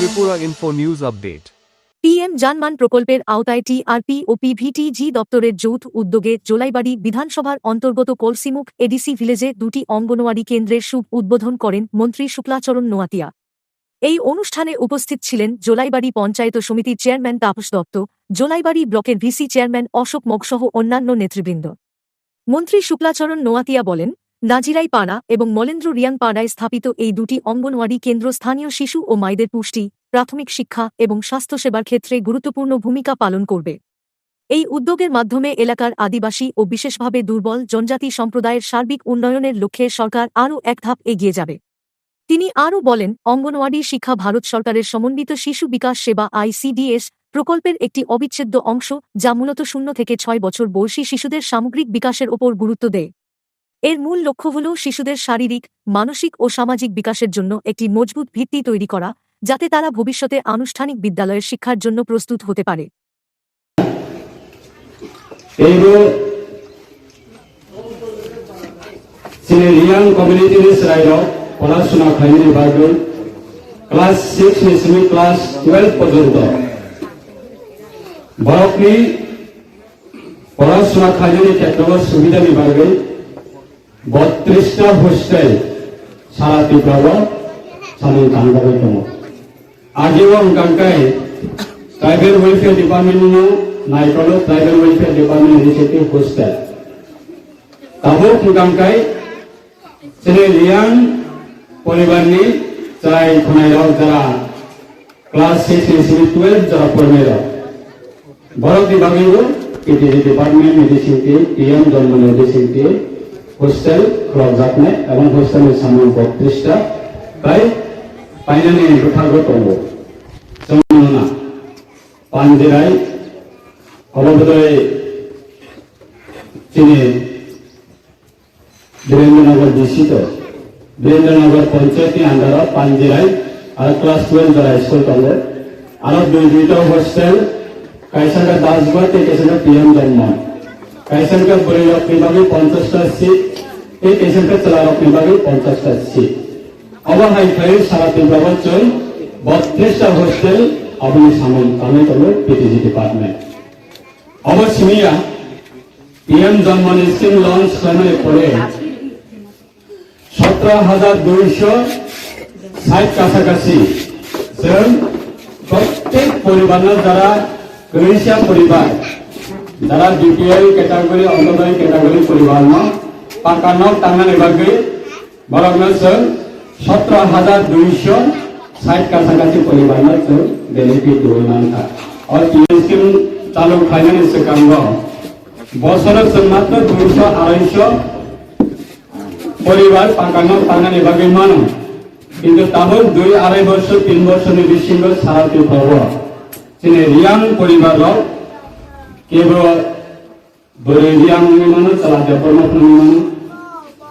Tripura Info News Update. PM Janman প্রকল্পের আওতায় TRP ও PVTG দপ্তরের যৌথ উদ্যোগে জোলাইবাড়ি বিধানসভার অন্তর্গত কলসিমুখ এডিসি ভিলেজে দুটি অঙ্গনওয়াড়ি কেন্দ্রের শুভ উদ্বোধন করেন মন্ত্রী শুক্লাচরণ নোয়াতিয়া। এই অনুষ্ঠানে উপস্থিত ছিলেন জোলাইবাড়ি পঞ্চায়েত সমিতির চেয়ারম্যান তাপস দত্ত, জোলাইবাড়ি ব্লকের ভিসি চেয়ারম্যান অশোক মগসহ অন্যান্য নেতৃবৃন্দ। মন্ত্রী শুক্লাচরণ নোয়াতিয়া বলেন, নাজিরাই পাড়া এবং মলেন্দ্র রিয়াং পাড়ায় স্থাপিত এই দুটি অঙ্গনওয়াড়ি কেন্দ্র স্থানীয় শিশু ও মায়েদের পুষ্টি, প্রাথমিক শিক্ষা এবং স্বাস্থ্যসেবার ক্ষেত্রে গুরুত্বপূর্ণ ভূমিকা পালন করবে। এই উদ্যোগের মাধ্যমে এলাকার আদিবাসী ও বিশেষভাবে দুর্বল জনজাতি সম্প্রদায়ের সার্বিক উন্নয়নের লক্ষ্যে সরকার আরও এক ধাপ এগিয়ে যাবে। তিনি আরও বলেন, অঙ্গনওয়াড়ি শিক্ষা ভারত সরকারের সমন্বিত শিশু বিকাশ সেবা আইসিডিএস প্রকল্পের একটি অবিচ্ছেদ্য অংশ, যা মূলত 0 থেকে 6 বছর বয়সী শিশুদের সামগ্রিক বিকাশের ওপর গুরুত্ব দেয়। এর মূল লক্ষ্য হল শিশুদের শারীরিক, মানসিক ও সামাজিক বিকাশের জন্য একটি মজবুত ভিত্তি তৈরি করা, যাতে তারা ভবিষ্যতে আনুষ্ঠানিক বিদ্যালয়ের শিক্ষার জন্য প্রস্তুত হতে পারে। পড়াশোনা খাইনি বাড়বে ক্লাস 6 থেকে ক্লাস 12 পর্যন্ত বরকনি পড়াশোনা খাইনি টেকনোলজি সুবিধা নিবারবে 32টা হোস্টেল সারা ত্রিপুরা সামনে কাঙ্গাবে দङ। आजीवन कांकाय ट्राइबल वेलफेयर डिपार्टमेंट नायकल tribal welfare department initiative hostel ताबो कांकाय चले लियां परिवारनि जाय खनायाव जरा क्लास 6 से 12 जरा फरायनाय बरक विभागनिबो पिटिसि department initiative PM Janman initiative hostel खुलाजाकनाय एबं होस्टेलनि सामने 32टा प्राय फाइनालि गोथारबो दङ। जोंना पानजिराय अबोदय चिनि वीरेंद्रनगर डिस्ट्रिक्ट वीरेंद्रनगर पंचायतनि आन्डाराव पानजिराय आरो क्लास 12 जरा स्कुल दङ आरो दुइटा हस्टेल कायसानका दासगढ़ कैसेनका पीएम जन्म कायसानका बोरैरकनि बागै 50टा सीट এই कैसेनका चलारकनि बागै 50टा सीट अब हाइफाइ सारा ত্রিপুরা চল 32টা হোস্টেল আপনি সামন কামে করবে পিটিসি ডিপার্টমেন্ট অবশ্যই পিএম জন্মন স্কিম লঞ্চ করার পরে 17,260 কাছাকাছি जों প্রত্যেক পরিবারের যারা গরিষ্ঠা পরিবার যারা বিপিএল ক্যাটাগরি অন্তর্গত ক্যাটাগরি পরিবার ন পাকানো টাঙ্গানে বাগে বরং जों 17,260 কাছাকাছি পরিবার जों बेनिफिट होनांगौ और पीएम स्कीम चालू खाने से काम बसर जों मात्र 200-250 परिवार पाकानो टांगाने बागे मानो কিন্তু তাবো 2-2.5 বছর 3 বছরের বেশি সারা ত্রিপুরা চিনে রিয়াং পরিবার কেবল বড় রিয়াং মানো চলা ডেভেলপমেন্ট মানো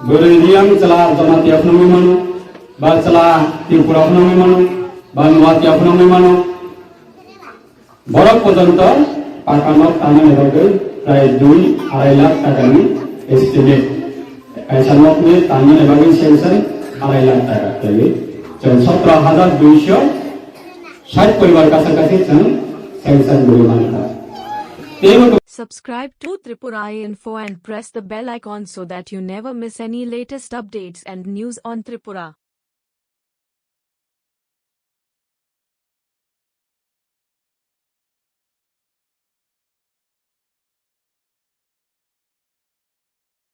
বড় রিয়াং চলা জনাতি আপনি মানো বা চলা ত্রিপুরা আপনি মানো বা নোয়াতি আপনি মানো বড় পর্যন্ত পাকানো টাঙ্গানে বাগে প্রায় 2-2.5 লাখ টাকানি এস্টিমেট কাইসানকনি টাঙ্গানে বাগে সেন্সার 2.5 লাখ টাকা থেকে जों 17,260 परिवार কাছাকাছি जों sanction করিমানটা। Subscribe to Tripura Info and press the bell icon so that you never miss any latest updates and news on Tripura.